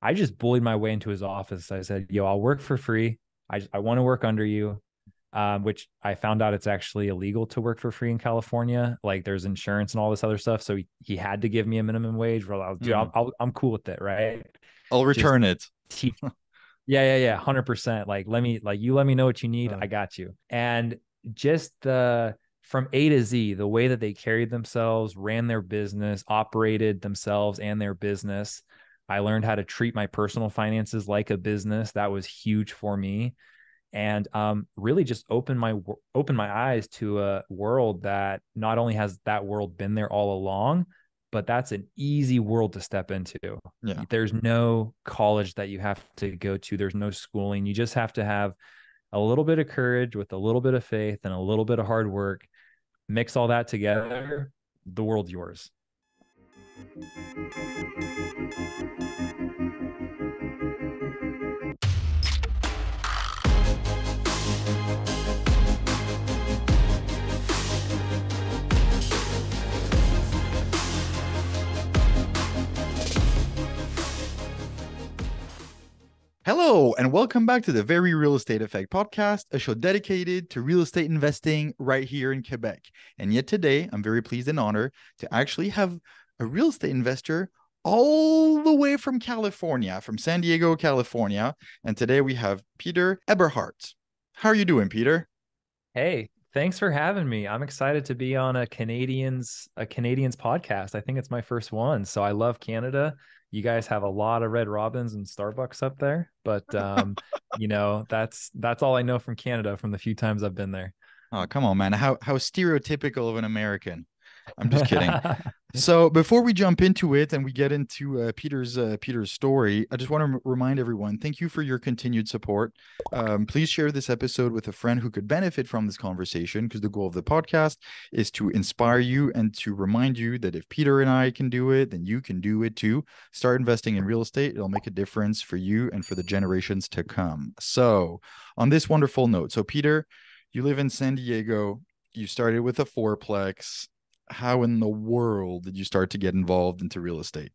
I just bullied my way into his office. I said, yo, I'll work for free. I want to work under you. Which I found out it's actually illegal to work for free in California. Like there's insurance and all this other stuff. So he had to give me a minimum wage. Well, dude, Mhm. I'm cool with it. Right. I'll Just return it. teach. Yeah. 100%. You let me know what you need. Uh, I got you. And just from A to Z, the way that they carried themselves, ran their business, operated themselves and their business. I learned how to treat my personal finances like a business. That was huge for me, and really just open my eyes to a world that not only has that world been there all along, but that's an easy world to step into. yeah. There's no college that you have to go to. There's no schooling. You just have to have a little bit of courage with a little bit of faith and a little bit of hard work. Mix all that together, the world's yours. Hello, and welcome back to the Very Real Estate Effect podcast, a show dedicated to real estate investing right here in Quebec. And yet today, I'm very pleased and honored to actually have a real estate investor all the way from California, from San Diego, California. And today we have Peter Eberhardt. How are you doing, Peter? Hey, thanks for having me. I'm excited to be on a Canadians podcast. I think it's my first one. So I love Canada. You guys have a lot of Red Robins and Starbucks up there, but that's all I know from Canada from the few times I've been there. Oh, come on, man. How stereotypical of an American. I'm just kidding. So before we jump into it and we get into Peter's story, I just want to remind everyone, thank you for your continued support. Please share this episode with a friend who could benefit from this conversation, because the goal of the podcast is to inspire you and to remind you that if Peter and I can do it, then you can do it too. Start investing in real estate. It'll make a difference for you and for the generations to come. So on this wonderful note, so Peter, you live in San Diego. You started with a fourplex. How in the world did you start to get involved into real estate?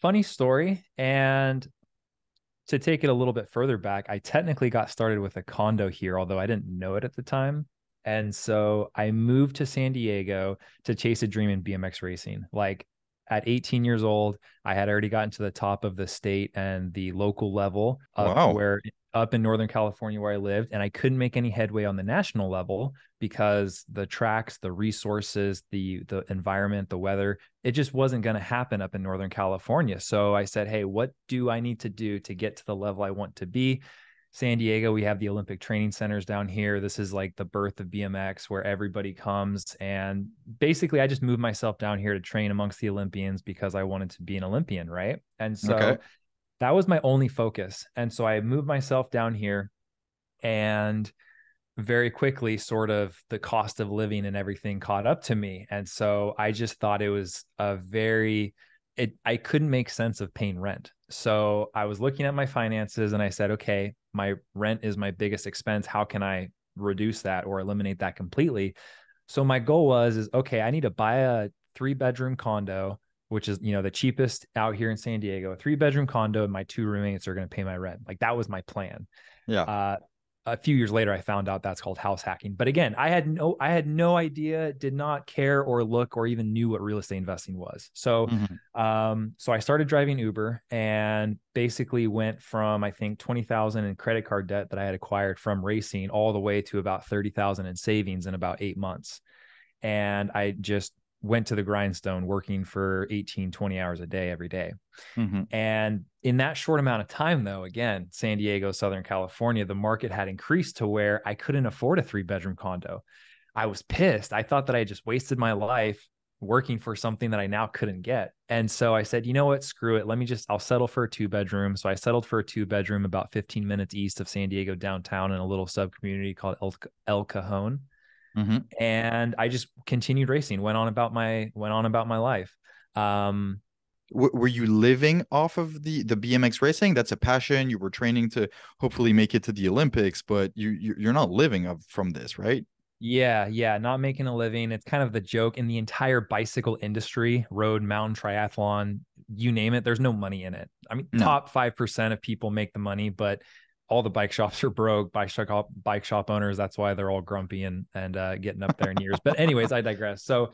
Funny story. And to take it a little bit further back, I technically got started with a condo here, although I didn't know it at the time. And so I moved to San Diego to chase a dream in BMX racing. Like at 18 years old, I had already gotten to the top of the state and the local level Wow. up in Northern California where I lived, and I couldn't make any headway on the national level because the tracks, the resources, the environment, the weather, it just wasn't going to happen up in Northern California. So I said, hey, what do I need to do to get to the level I want to be? San Diego, we have the Olympic training centers down here. This is like the birth of BMX where everybody comes. And basically, I just moved myself down here to train amongst the Olympians because I wanted to be an Olympian. Right. And Okay. so that was my only focus. And so I moved myself down here, and very quickly, sort of the cost of living and everything caught up to me. And so I just thought it was I couldn't make sense of paying rent. So I was looking at my finances and I said, okay, my rent is my biggest expense. How can I reduce that or eliminate that completely? So my goal is okay, I need to buy a 3-bedroom condo, which is, the cheapest out here in San Diego, a 3-bedroom condo, and my 2 roommates are going to pay my rent. Like that was my plan. Yeah. Uh, a few years later, I found out that's called house hacking. But again, I had no idea, did not care or look or even knew what real estate investing was. So, Mhm. so I started driving Uber and basically went from, I think, 20,000 in credit card debt that I had acquired from racing all the way to about 30,000 in savings in about 8 months. And I just went to the grindstone working for 18, 20 hours a day, every day. Mhm. And in that short amount of time, though, again, San Diego, Southern California, the market had increased to where I couldn't afford a 3-bedroom condo. I was pissed. I thought that I just wasted my life working for something that I now couldn't get. And so I said, you know what, screw it. I'll settle for a 2-bedroom. So I settled for a 2-bedroom about 15 minutes east of San Diego downtown in a little sub community called El Cajon. Mhm. And I just continued racing, went on about my life. Um, Were you living off of the BMX racing? That's a passion. You were training to hopefully make it to the Olympics, but you're not living from this, right? Yeah, yeah, not making a living. It's kind of the joke in the entire bicycle industry, road, mountain, triathlon, you name it, there's no money in it. I mean, No. top 5% of people make the money, but all the bike shops are broke, bike shop owners, that's why they're all grumpy and getting up there in years. But anyways, I digress. So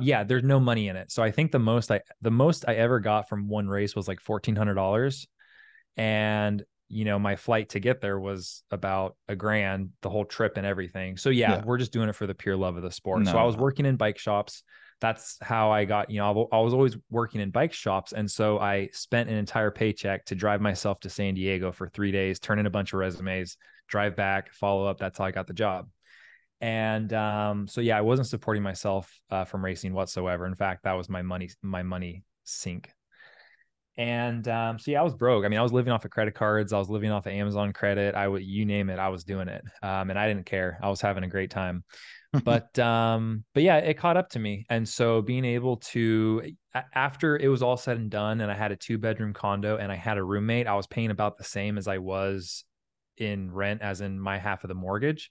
yeah, there's no money in it. So I think the most I ever got from one race was like $1,400. And my flight to get there was about $1,000, the whole trip and everything. So yeah, Yeah. we're just doing it for the pure love of the sport. So I No, was no. working in bike shops. That's how I got, I was always working in bike shops. And so I spent an entire paycheck to drive myself to San Diego for 3 days, turn in a bunch of resumes, drive back, follow up. That's how I got the job. And so yeah, I wasn't supporting myself from racing whatsoever. In fact, that was my money sink. And so yeah, I was broke. I mean, I was living off of credit cards. I was living off of Amazon credit. You name it, I was doing it. And I didn't care. I was having a great time. But yeah, it caught up to me. And so being able to, after it was all said and done, and I had a 2-bedroom condo and I had a roommate, I was paying about the same as I was in rent, as in my half of the mortgage.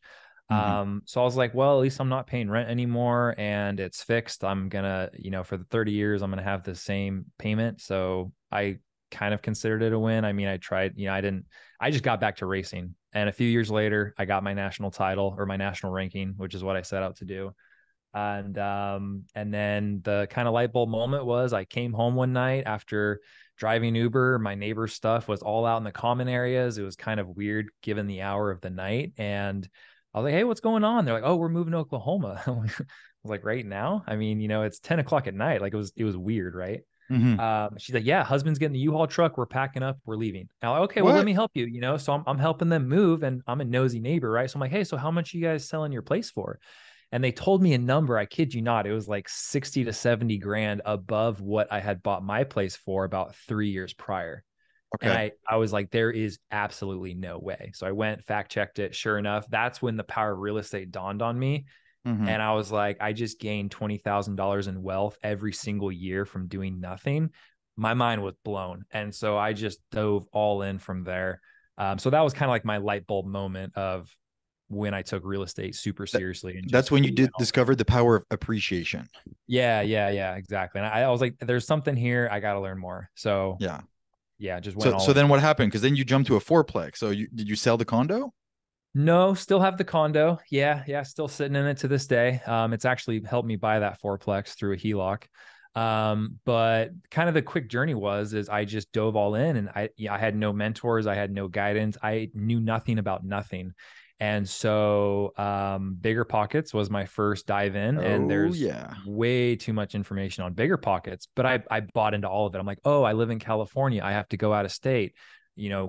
Hmm. So I was like, well, at least I'm not paying rent anymore and it's fixed. I'm gonna, for the 30 years, I'm gonna have the same payment. So I kind of considered it a win. I mean, I tried, I just got back to racing. And a few years later, I got my national title, or my national ranking, which is what I set out to do. And then the kind of light bulb moment was I came home one night after driving Uber. My neighbor's stuff was all out in the common areas. It was kind of weird given the hour of the night. And I was like, hey, what's going on? They're like, oh, we're moving to Oklahoma. I was like, right now? I mean, it's 10 o'clock at night. Like it was weird, right? Hmm. She's like, yeah, husband's getting the U-Haul truck. We're packing up. We're leaving. And I'm like, okay, well, let What? me help you. So I'm helping them move, and I'm a nosy neighbor, right? So I'm like, hey, so how much you guys selling your place for? And they told me a number. I kid you not. It was like 60 to 70 grand above what I had bought my place for about 3 years prior. And Okay. I was like, there is absolutely no way. So I went, fact checked it. Sure enough, that's when the power of real estate dawned on me. Hmm. And I was like, I just gained $20,000 in wealth every single year from doing nothing. My mind was blown. And so I just dove all in from there. So that was kind of like my light bulb moment of when I took real estate super That, seriously and that's just when you went did all in. discover the power of appreciation. Yeah, yeah, yeah, exactly. And I was like, there's something here. I got to learn more. So Yeah. yeah, just went So all in. then what happened? Because then you jumped to a fourplex. So did you sell the condo? No, still have the condo. Yeah, yeah, still sitting in it to this day. It's actually helped me buy that fourplex through a HELOC. But kind of the quick journey is I just dove all in, and I had no mentors, I had no guidance, I knew nothing about nothing. And so Bigger Pockets was my first dive in, and Oh there's yeah. way too much information on Bigger Pockets, but I bought into all of it. I'm like, oh, I live in California, I have to go out of state,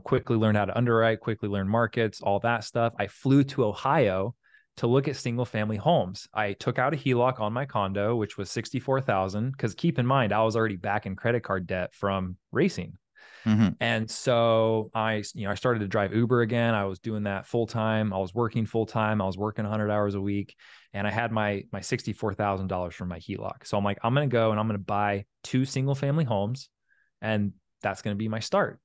quickly learn how to underwrite, quickly learn markets, all that stuff. I flew to Ohio to look at single family homes. I took out a HELOC on my condo, which was 64,000, because keep in mind, I was already back in credit card debt from racing. Hmm. And so I started to drive Uber again. I was doing that full time. I was working full time. I was working 100 hours a week, and I had my $64,000 from my HELOC. So I'm like, I'm going to go and I'm going to buy 2 single family homes, and that's going to be my start.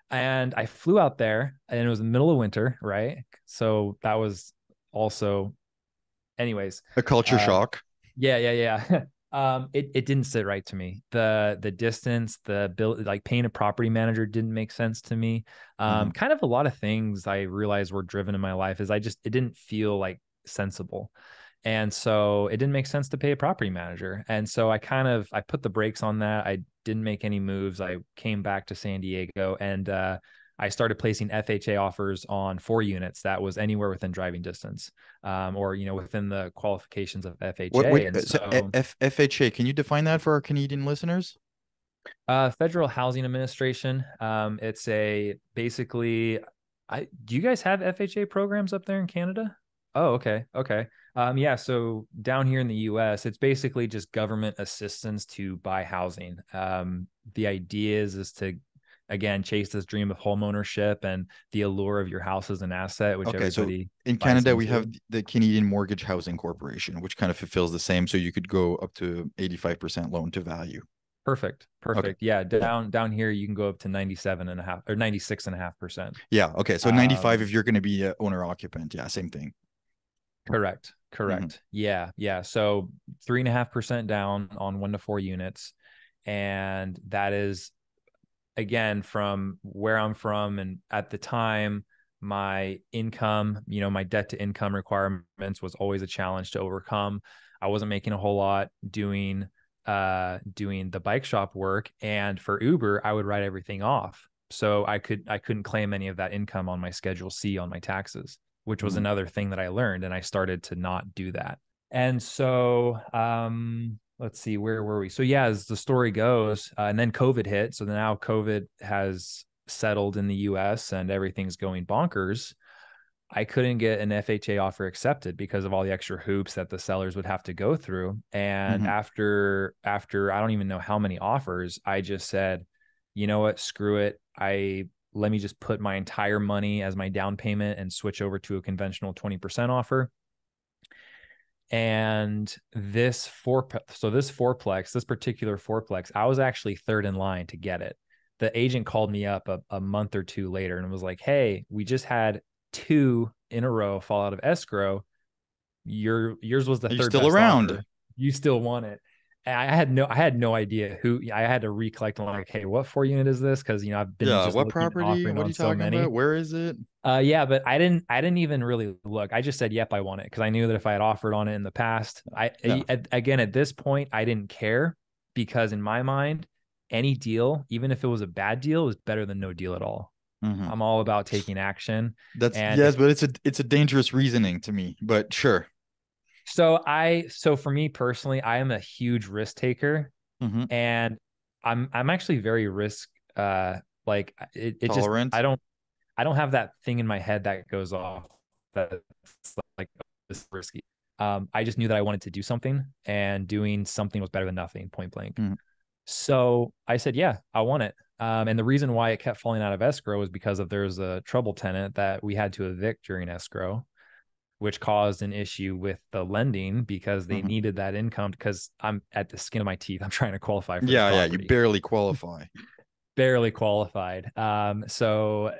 And I flew out there, and it was the middle of winter, right? So that was also, anyways, A culture uh, shock. yeah, yeah, yeah. It didn't sit right to me. The distance, the bill, like paying a property manager didn't make sense to me. Hmm. Kind of a lot of things I realized were driven in my life is it didn't feel like sensible. And so it didn't make sense to pay a property manager. And so I put the brakes on that. I didn't make any moves. I came back to San Diego, and I started placing FHA offers on 4 units that was anywhere within driving distance, or within the qualifications of What? FHA. Wait. And So so FHA. Can you define that for our Canadian listeners? Federal Housing Administration, it's a basically, do you guys have FHA programs up there in Canada? Oh, okay. Okay. Yeah. So down here in the US, it's basically just government assistance to buy housing. The idea is to, again, chase this dream of home ownership and the allure of your house as an asset, which Okay. So everybody in buys Canada, we have into. the Canadian Mortgage Housing Corporation, which kind of fulfills the same. So you could go up to 85% loan to value. Perfect. Okay. Perfect. Yeah. Yeah. Down here, you can go up to 97.5 or 96.5%. Yeah. Okay. So 95 if Um, you're going to be a owner occupant. Yeah. Same thing. Correct. Hmm. Correct. Yeah. Yeah. So 3.5% down on 1 to 4 units. And that is, again, from where I'm from. And at the time, my income, my debt to income requirements was always a challenge to overcome. I wasn't making a whole lot doing the bike shop work. And for Uber, I would write everything off. So I couldn't claim any of that income on my Schedule C on my taxes, which was Hmm. another thing that I learned. And I started to not do that. And so let's see, where were we? So yeah, as the story goes, and then COVID hit. So now COVID has settled in the US and everything's going bonkers. I couldn't get an FHA offer accepted because of all the extra hoops that the sellers would have to go through. And Hmm. after I don't even know how many offers, I just said, you know what, screw it. Let me just put my entire money as my down payment and switch over to a conventional 20% offer. And this fourplex, this particular fourplex, I was actually third in line to get it. The agent called me up a month or two later and was like, hey, we just had two in a row fall out of escrow. Yours was the Are you third still best around? offer. You still want it. And I had no idea who. I had to recollect and like, hey, what 4 unit is this? Because I've been Yeah. just What looking and property? offering What are on you so talking about? many. Where is it? Yeah, but I didn't even really look. I just said, yep, I want it, because I knew that if I had offered on it in the past, Yeah. again, at this point, I didn't care, because in my mind, any deal, even if it was a bad deal, is better than no deal at all. Hmm. I'm all about taking action. That's And yes, but it's a dangerous reasoning to me. But sure. so for me personally, I am a huge risk taker, Hmm. and I'm actually very risk like it just Tolerant. I don't have that thing in my head that goes off that's like, this is risky. I just knew that I wanted to do something, and doing something was better than nothing, point blank. Hmm. So I said, yeah, I want it. And the reason why it kept falling out of escrow was because there's a trouble tenant that we had to evict during escrow, which caused an issue with the lending because they Hmm. needed that income, because I'm at the skin of my teeth. I'm trying to qualify for the Yeah, yeah. You property. barely qualify. Barely qualified. So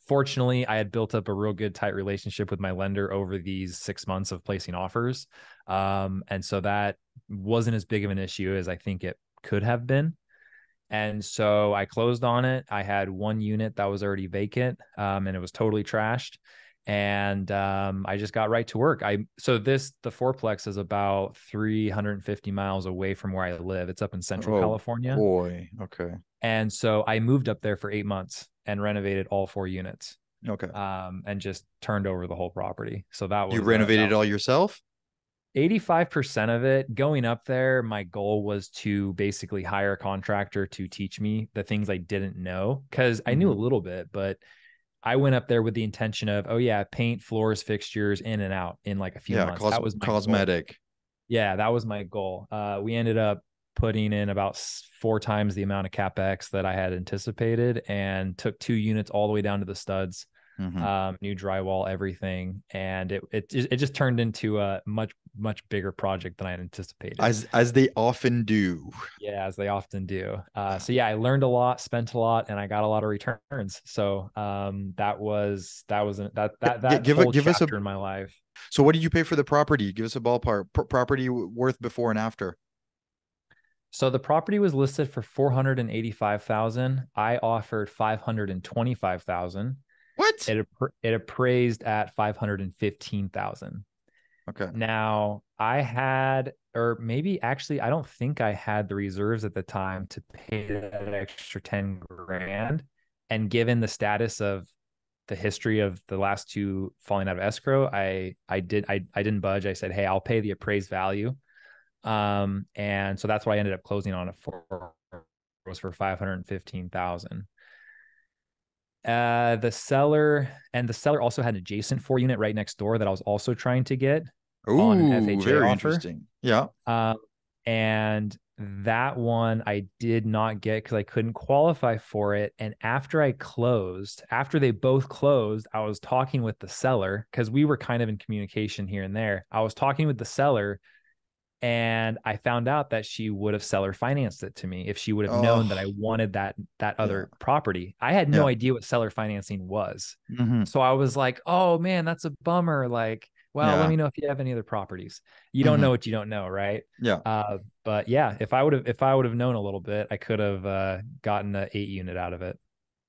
fortunately, I had built up a real good, tight relationship with my lender over these 6 months of placing offers. And so that wasn't as big of an issue as I think it could have been. And so I closed on it. I had 1 unit that was already vacant, and it was totally trashed. And I just got right to work. The fourplex is about 350 miles away from where I live. It's up in Central Oh California. boy. Okay. And so I moved up there for 8 months and renovated all 4 units, Okay. and just turned over the whole property. So that You was renovated it all yourself? 85% of it. Going up there, my goal was to basically hire a contractor to teach me the things I didn't know, because I knew a Hmm. little bit, but I went up there with the intention of, oh yeah, paint, floors, fixtures, in and out in like a few Yeah, months. That was my goal. cosmetic. Yeah, that was my goal. We ended up putting in about 4 times the amount of capex that I had anticipated, and took 2 units all the way down to the studs, Hmm. new drywall, everything, and it just turned into a much bigger project than I had anticipated. As they often do. Yeah, as they often do. So yeah, I learned a lot, spent a lot, and I got a lot of returns. So that whole Give us a chapter in my life. so what did you pay for the property? Give us a ballpark. Property worth before and after. So the property was listed for 485,000. I offered 525,000. What? It appraised at 515,000. Okay. Now I had, or maybe actually, I don't think I had the reserves at the time to pay that extra 10 grand. And given the status of the history of the last two falling out of escrow, I didn't budge. I said, hey, I'll pay the appraised value. And so that's what I ended up closing on it for, was for 515,000. The seller also had an adjacent 4 unit right next door that I was also trying to get on an Ooh, FHA very offer. interesting. Yeah. Um, and that one I did not get because I couldn't qualify for it. And after they both closed, I was talking with the seller, because we were kind of in communication here and there. I was talking with the seller, and I found out that she would have seller financed it to me if she would have known that I Oh, wanted that yeah. other property. I had no Yeah. idea what seller financing was. Hmm. So I was like, "Oh man, that's a bummer. Like, well, let Yeah. me know if you have any other properties. You don't Hmm. know what you don't know, right? Yeah. But yeah, if I would have known a little bit, I could have gotten an 8 unit out of it.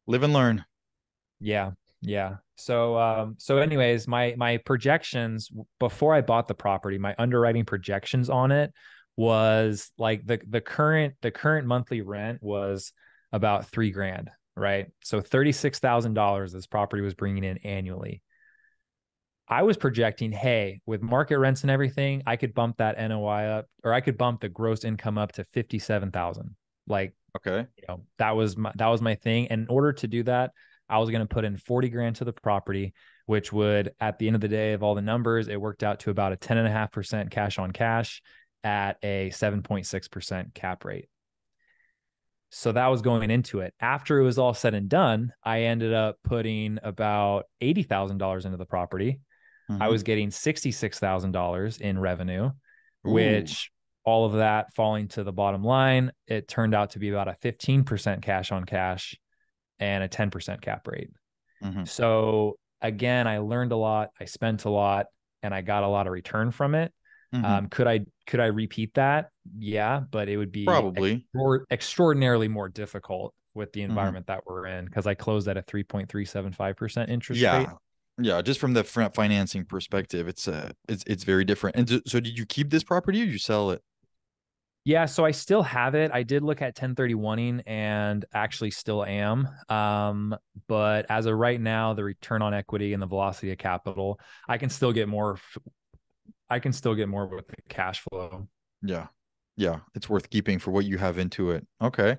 Live and learn. Yeah. Yeah. So anyways, my projections before I bought the property, my underwriting projections on it was like the current monthly rent was about 3 grand, right? So $36,000 this property was bringing in annually. I was projecting, hey, with market rents and everything, I could bump that NOI up, or I could bump the gross income up to 57,000. Like, Okay. that was my thing. And in order to do that, I was going to put in 40 grand to the property, which would, at the end of the day of all the numbers, it worked out to about a 10.5% cash on cash at a 7.6% cap rate. So that was going into it. After it was all said and done, I ended up putting about $80,000 into the property. I Hmm. was getting $66,000 in revenue, Ooh. which all of that falling to the bottom line, it turned out to be about a 15% cash on cash and a 10% cap rate. Hmm. So again, I learned a lot, I spent a lot, and I got a lot of return from it. Hmm. Could I repeat that? Yeah, but it would be Probably. extraordinarily more difficult with the Hmm. environment that we're in because I closed at a 3.375% interest rate. Yeah. Yeah. Just from the financing perspective, it's very different. And so did you keep this property or you sell it? Yeah, so I still have it. I did look at 1031ing and actually still am. But as of right now, the return on equity and the velocity of capital, I can still get more. I can still get more with the cash flow. Yeah. Yeah. It's worth keeping for what you have into it. Okay.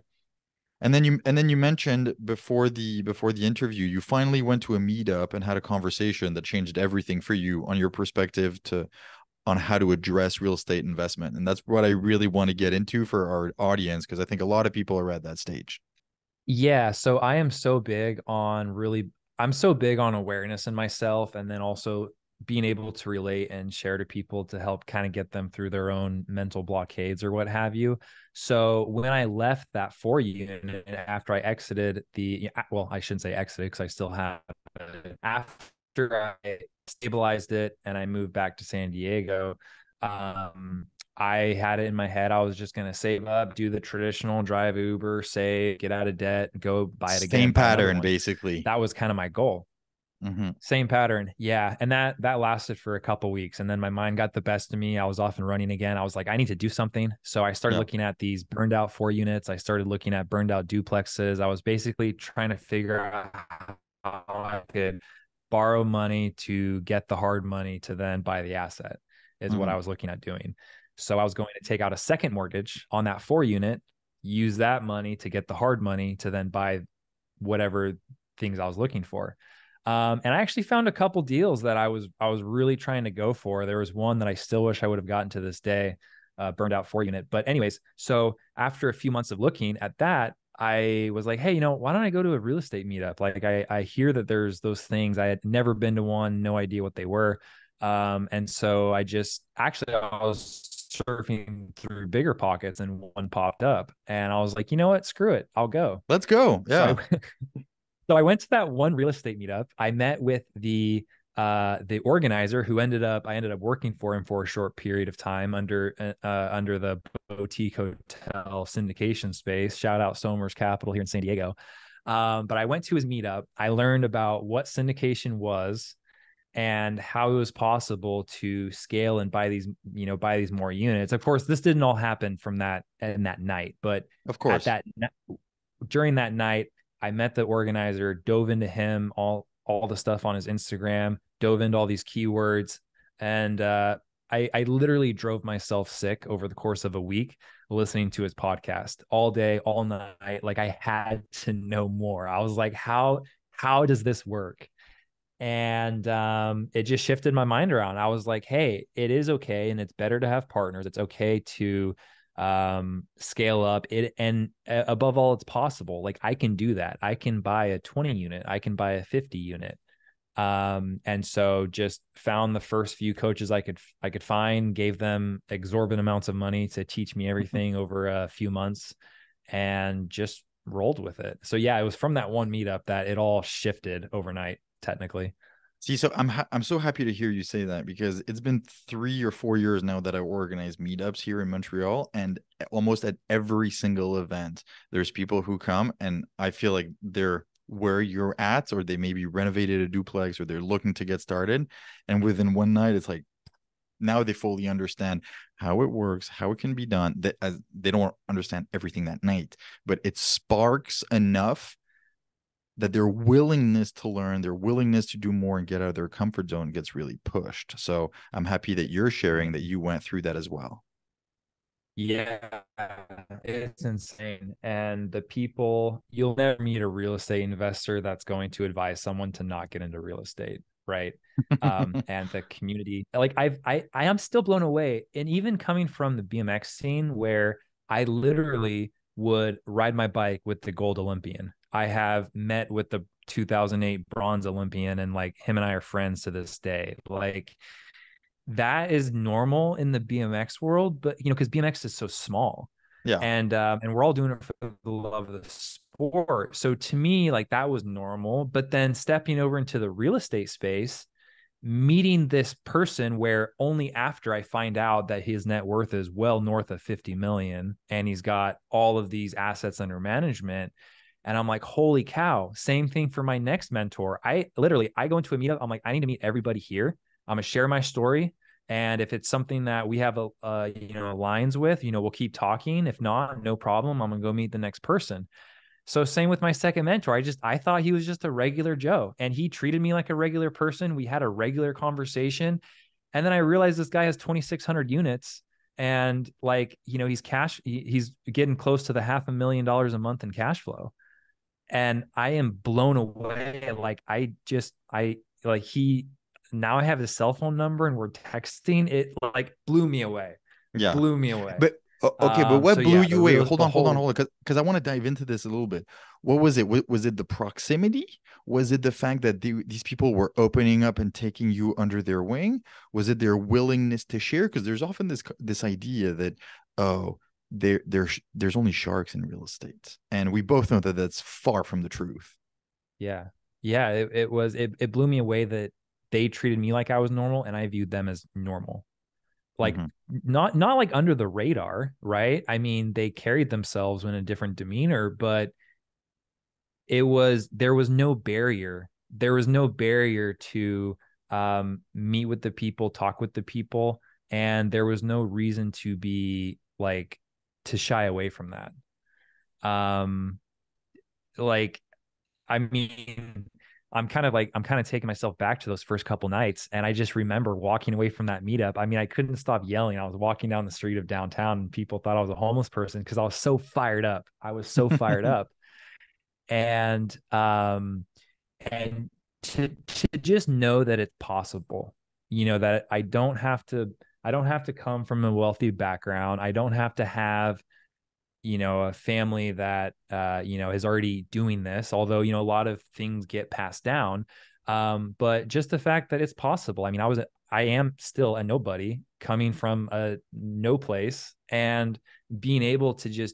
And then you mentioned before the interview, you finally went to a meetup and had a conversation that changed everything for you on your perspective to on how to address real estate investment. And that's what I really want to get into for our audience because I think a lot of people are at that stage. Yeah, so I'm so big on awareness in myself and then also being able to relate and share to people to help kind of get them through their own mental blockades or what have you. So when I left that 4 unit after I exited well, I shouldn't say exited because I still have it. After I stabilized it and I moved back to San Diego, um, I had it in my head. I was just going to save up, do the traditional drive Uber, save, get out of debt, go buy it Same again, buy another pattern, one. basically. That was kind of my goal. Hmm. Same pattern. Yeah. And that lasted for a couple weeks. And then my mind got the best of me. I was off and running again. I was like, I need to do something. So I started Yeah. looking at these burned out 4 units. I started looking at burned out duplexes. I was basically trying to figure out how I could borrow money to get the hard money to then buy the asset, is what I Hmm. was looking at doing. So I was going to take out a second mortgage on that 4 unit, use that money to get the hard money to then buy whatever things I was looking for. And I actually found a couple deals that I was really trying to go for. There was one that I still wish I would have gotten to this day, burned out 4 unit. But anyways, so after a few months of looking at that, I was like, hey, why don't I go to a real estate meetup? Like I hear that there's those things. I had never been to one, no idea what they were. And so I was surfing through bigger pockets and one popped up and I was like, you know what? Screw it. I'll go. Let's go. So Yeah. I went to that one real estate meetup. I met with the organizer who I ended up working for him for a short period of time under the boutique hotel syndication space. Shout out Somers Capital here in San Diego. But I went to his meetup. I learned about what syndication was and how it was possible to scale and buy these more units. Of course, this didn't all happen from that in that night, but Of at course. that during that night, I met the organizer, dove into him, all the stuff on his Instagram, dove into all these keywords, and I literally drove myself sick over the course of a week listening to his podcast all day, all night. Like I had to know more. I was like, how does this work? And it just shifted my mind around. I was like, hey, it is okay, and it's better to have partners. It's okay to scale up it, and above all, it's possible. Like I can do that. I can buy a 20 unit. I can buy a 50 unit. And so just found the first few coaches I could find, gave them exorbitant amounts of money to teach me everything over a few months, and just rolled with it. So yeah, it was from that one meetup that it all shifted overnight, technically. See, so I'm so happy to hear you say that, because it's been 3 or 4 years now that I organize meetups here in Montreal, and almost at every single event, there's people who come, and I feel like they're where you're at, or they maybe renovated a duplex, or they're looking to get started, and within one night, it's like now they fully understand how it works, how it can be done. That as they don't understand everything that night, but it sparks enough that their willingness to learn, their willingness to do more and get out of their comfort zone gets really pushed. So I'm happy that you're sharing that you went through that as well. Yeah, it's insane. And the people, you'll never meet a real estate investor that's going to advise someone to not get into real estate, right? And the community, like I am still blown away. And even coming from the BMX scene where I literally would ride my bike with the gold Olympian. I have met with the 2008 bronze Olympian, and like him and I are friends to this day. Like that is normal in the BMX world, but because BMX is so small, Yeah. and we're all doing it for the love of the sport. So to me, like that was normal. But then stepping over into the real estate space, meeting this person where only after I find out that his net worth is well north of 50 million and he's got all of these assets under management. And I'm like, holy cow, same thing for my next mentor. I go into a meetup. I'm like, I need to meet everybody here. I'm gonna share my story. And if it's something that we have aligns with, we'll keep talking. If not, no problem. I'm gonna go meet the next person. So same with my second mentor. I thought he was just a regular Joe, and he treated me like a regular person. We had a regular conversation. And then I realized this guy has 2,600 units, and like, he's getting close to the $500,000 a month in cash flow. And I am blown away. Like he now I have his cell phone number and we're texting. It like blew me away. It Yeah. blew me away. But okay, but So what blew yeah, you away? Hold the on, hold on, whole hold on, because I want to dive into this a little bit. What was it? Was it the proximity? Was it the fact that these people were opening up and taking you under their wing? Was it their willingness to share? Because there's often this idea that, oh, there's only sharks in real estate, and we both know that that's far from the truth. yeah. Yeah, it blew me away that they treated me like I was normal and I viewed them as normal. Like Hmm. not like under the radar, right? I mean, they carried themselves in a different demeanor, but there was no barrier. There was no barrier to meet with the people, talk with the people, and there was no reason to be like to shy away from that. Um, like I mean, I'm kind of taking myself back to those first couple nights. And I just remember walking away from that meetup. I mean, I couldn't stop yelling. I was walking down the street of downtown and people thought I was a homeless person because I was so fired up. I was so fired up. And and to just know that it's possible, that I don't have to come from a wealthy background. I don't have to have a family that is already doing this, although a lot of things get passed down. But just the fact that it's possible. I mean, I am still a nobody coming from a no place, and being able to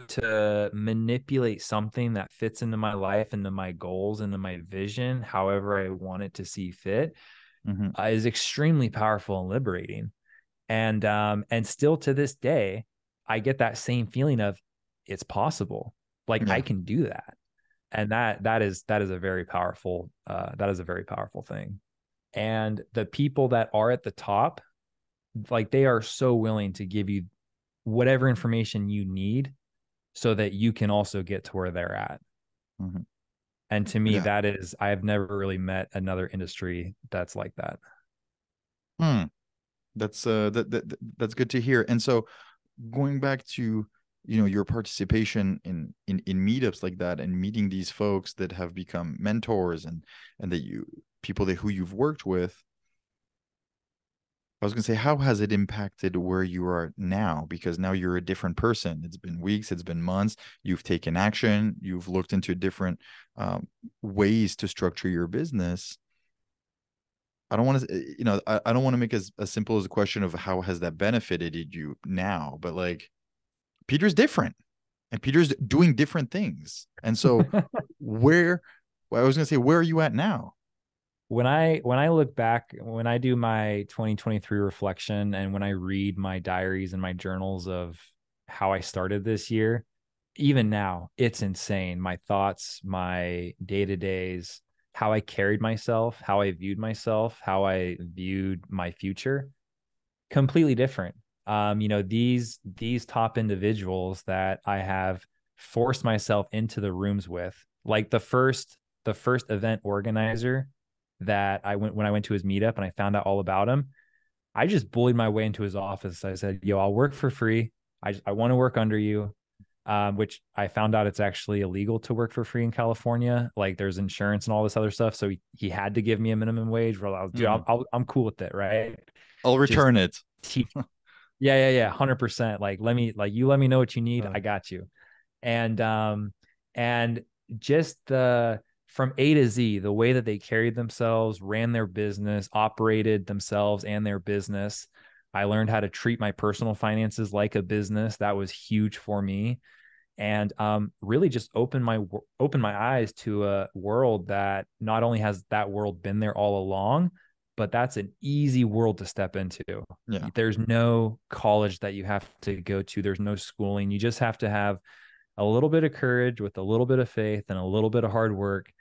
to manipulate something that fits into my life, into my goals, into my vision, however I want it to see fit, Hmm. is extremely powerful and liberating. And still to this day, I get that same feeling of it's possible. Like I Yeah. can do that. And that is a very powerful thing. And the people that are at the top, like they are so willing to give you whatever information you need so that you can also get to where they're at. Hmm. And to me, Yeah. that is, I've never really met another industry that's like that. Hmm. That's that's good to hear. And so going back to your participation in meetups like that, and meeting these folks that have become mentors, and that you people that who you've worked with, I was going to say, how has it impacted where you are now? Because now you're a different person. It's been weeks, it's been months. You've taken action. You've looked into different ways to structure your business. I don't want to, I don't want to make as simple as a question of how has that benefited you now, but like Peter's different, and Peter's doing different things. And so where, well, I was going to say, where are you at now? when I look back, when I do my 2023 reflection and when I read my diaries and my journals of how I started this year, even now, it's insane. My thoughts, my day-to-days, how I carried myself, how I viewed myself, how I viewed my future, completely different. These top individuals that I have forced myself into the rooms with, like the first event organizer that I went when I went to his meetup and I found out all about him. I just bullied my way into his office. I said, "Yo, I'll work for free. I want to work under you." Which I found out it's actually illegal to work for free in California. Like there's insurance and all this other stuff. So he had to give me a minimum wage. Well, I was, dude, Mhm. I'm cool with it, right? I'll Just return it. teach. Yeah, 100%. Like you let me know what you need. Uh, I got you. And just the from A to Z, the way that they carried themselves, ran their business, operated themselves and their business. I learned how to treat my personal finances like a business. That was huge for me, and really just opened my eyes to a world that not only has that world been there all along, but that's an easy world to step into. yeah. There's no college that you have to go to. There's no schooling. You just have to have a little bit of courage with a little bit of faith and a little bit of hard work.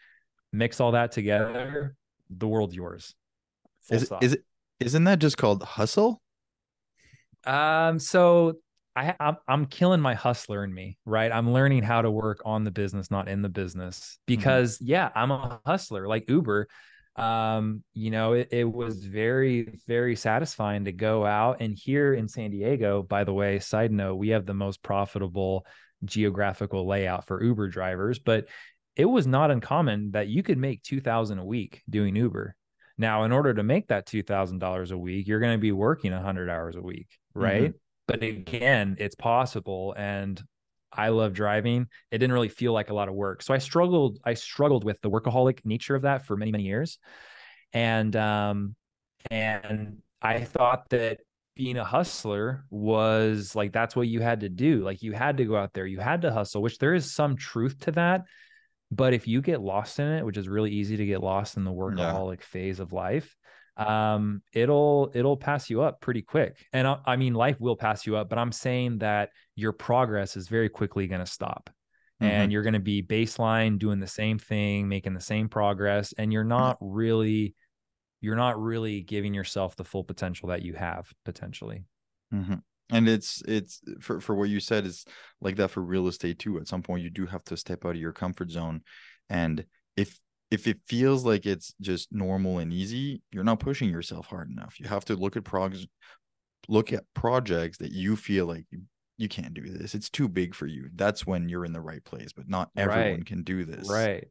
Mix all that together, the world's yours. Full Is it, stop. is it, isn't that just called hustle? So I'm killing my hustler in me, right? I'm learning how to work on the business, not in the business, Hmm. because yeah, I'm a hustler like Uber. It was very, very satisfying to go out, and here in San Diego, by the way, side note, we have the most profitable geographical layout for Uber drivers, but it was not uncommon that you could make 2,000 a week doing Uber. Now, in order to make that $2,000 a week, you're going to be working 100 hours a week, Hmm. right? But again, it's possible, and I love driving. It didn't really feel like a lot of work. So I struggled with the workaholic nature of that for many, many years. And I thought that being a hustler was like that's what you had to do. Like you had to go out there, you had to hustle, which there is some truth to that. But if you get lost in it, which is really easy to get lost in the Yeah. workaholic phase of life, it'll pass you up pretty quick. And I mean, life will pass you up, but I'm saying that your progress is very quickly going to stop. And Hmm. you're going to be baseline doing the same thing, making the same progress, and you're not really giving yourself the full potential that you have potentially. Hmm. And it's for what you said is like that for real estate too. At some point, you do have to step out of your comfort zone, and if if it feels like it's just normal and easy, you're not pushing yourself hard enough. You have to look at projects that you feel like you can't do this. It's too big for you. That's when you're in the right place. But not everyone Right. can do this. Right.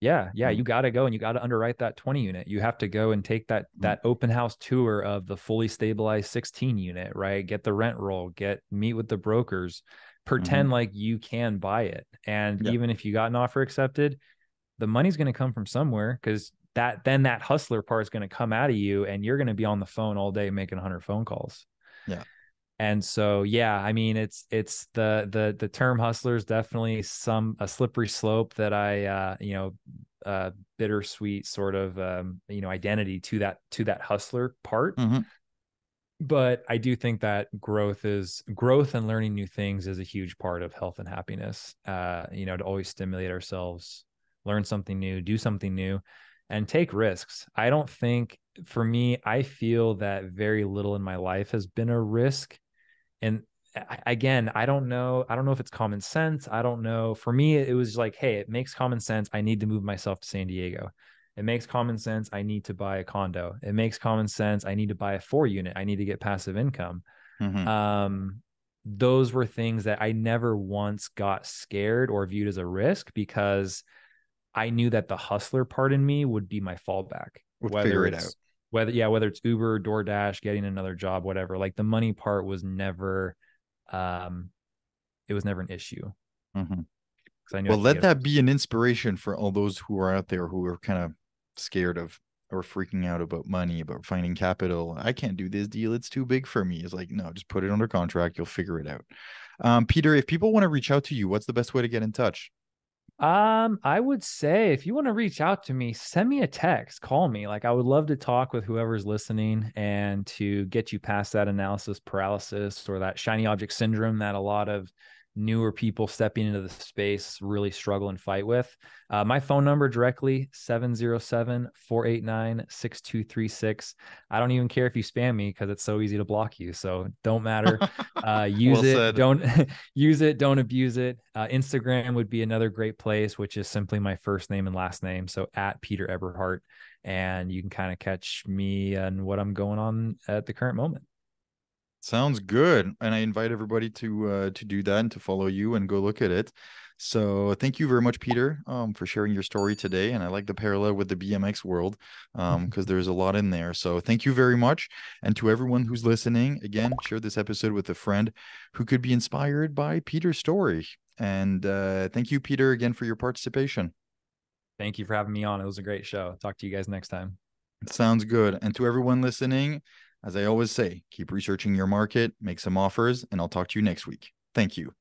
Yeah, Mm. you got to go and you got to underwrite that 20 unit. You have to go and take that Mm. that open house tour of the fully stabilized 16 unit, right? Get the rent roll, meet with the brokers, Hmm. pretend like you can buy it. And Yeah. even if you got an offer accepted, the money's going to come from somewhere because that hustler part is going to come out of you and you're going to be on the phone all day making 100 phone calls. Yeah. And so, yeah, I mean, it's the term hustler is definitely a slippery slope that bittersweet sort of identity to that hustler part. Hmm. But I do think that growth and learning new things is a huge part of health and happiness. To always stimulate ourselves, learn something new, do something new, and take risks. I don't think for me, I feel that very little in my life has been a risk. And again, I don't know if it's common sense. I don't know. For me, it was like, hey, it makes common sense. I need to move myself to San Diego. It makes common sense. I need to buy a condo. It makes common sense. I need to buy a 4 unit. I need to get passive income. Hmm. Um, those were things that I never once got scared or viewed as a risk because I knew that the hustler part in me would be my fallback, We'll whether figure it out. it's whether it's Uber, DoorDash, getting another job, whatever. Like the money part was never um it was never an issue Hmm. because I knew I Well, could let get it. that be an inspiration for all those who are out there who are kind of scared of or freaking out about money, about finding capital. I can't do this deal. It's too big for me. It's like, no, just put it under contract. You'll figure it out. Peter, if people want to reach out to you, what's the best way to get in touch? I would say if you want to reach out to me, send me a text, call me. Like I would love to talk with whoever's listening and to get you past that analysis paralysis or that shiny object syndrome that a lot of newer people stepping into the space really struggle and fight with. My phone number directly 707-489-6236. I don't even care if you spam me because it's so easy to block you. So don't matter. Use Well it. said. Don't use it. Don't abuse it. Instagram would be another great place, which is simply my first name and last name. So at Peter Eberhardt. And you can kind of catch me and what I'm going on at the current moment. Sounds good. And I invite everybody to do that and to follow you and go look at it. So thank you very much, Peter, for sharing your story today. And I like the parallel with the BMX world, because there's a lot in there. So thank you very much. And to everyone who's listening, again, share this episode with a friend who could be inspired by Peter's story. And thank you, Peter, again for your participation. Thank you for having me on. It was a great show. Talk to you guys next time. Sounds good. And to everyone listening, as I always say, keep researching your market, make some offers, and I'll talk to you next week. Thank you.